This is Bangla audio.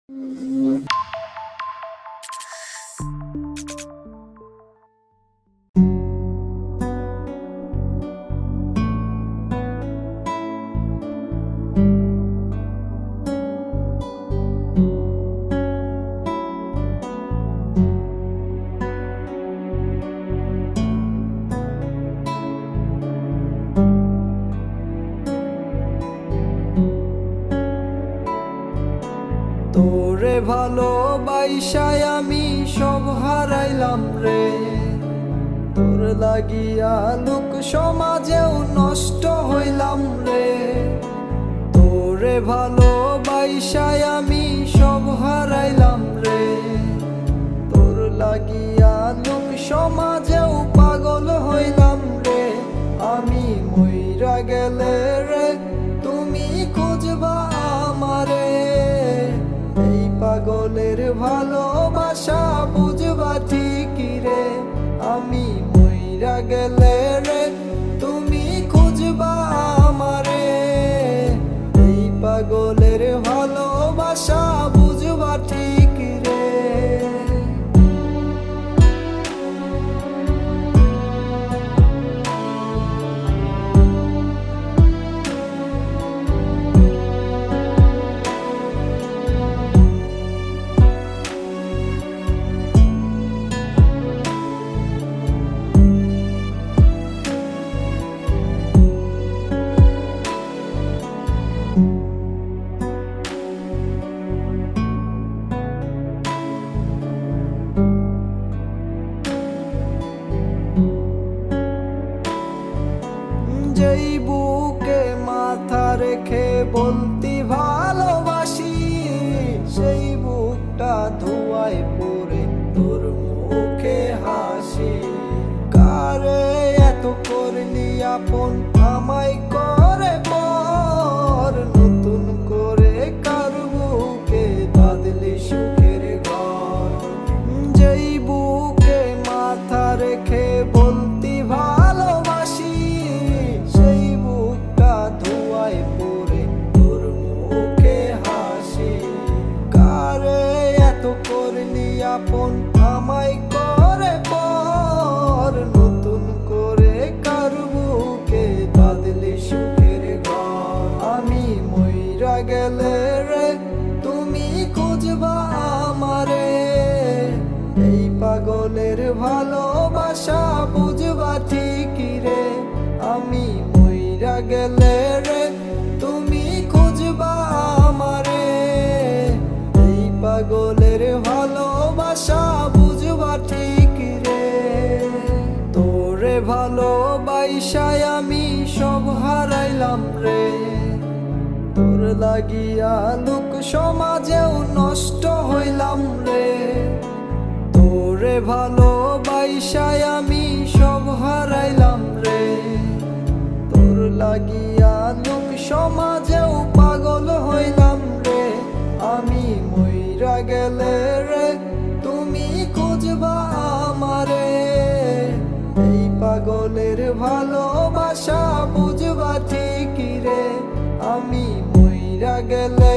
তোরে ভালোবাসায় আমি সব হারাইলাম রে। তোর লাগিয়া লোক সমাজেও নষ্ট হইলাম রে। তোরে ভালোবাসায় আমি সব হারাইলাম রে। তোর লাগিয়া লোক সমাজেও পাগল হইলাম রে। আমি মইরা গেলে রে তুমি খুঁজবা আমারে। এই পাগলের ভালোবাসা বুঝবা ঠিকই রে। আমি মইরা গেলে রে তুমি খুঁজবা আমারে। এই পাগলের ভালোবাসা বুঝবা ঠিকই রে। যেই বুকে মাথা রেখে বলতি ভালোবাসি, সেই বুকটা ধোঁয়ায় পড়ে তোর মুখে হাসি। কারে এত করলি আপন আমায় করে পর, নতুন করে কার বুকে বাঁধলি সুখের ঘর। যেই বুকে মাথা রেখে বলতি ভালোবাসি, সেই বুকটা ধোঁয়ায় পড়ে তোর মুখে হাসি। কারে এত করলি আপন আমায় করে পর, নতুন করে কার বুকে বাঁধলি সুখের ঘর। আমি মইরা গেলে রে তুমি খুঁজবা আমারে। এই পাগলের ভালোবাসা বুঝবা ঠিকই রে। আমি মইরা গেলে রে তুমি খুঁজবা আমারে। এই পাগলের ভালোবাসা বুঝবা ঠিকই রে। তোরে ভালোবাসায় আমি সব হারাইলাম রে। তোর লাগিয়া লোক সমাজেও নষ্ট হইলাম রে। তোরে ভালোবাসায় আমি সব হারাইলাম রে। তোর লাগিয়া লোক সমাজেও পাগল হইলাম রে। আমি মইরা গেলে রে তুমি খুঁজবা আমারে। এই পাগলের ভালোবাসা বুঝবা ঠিকই রে। আমি মইরা গেলে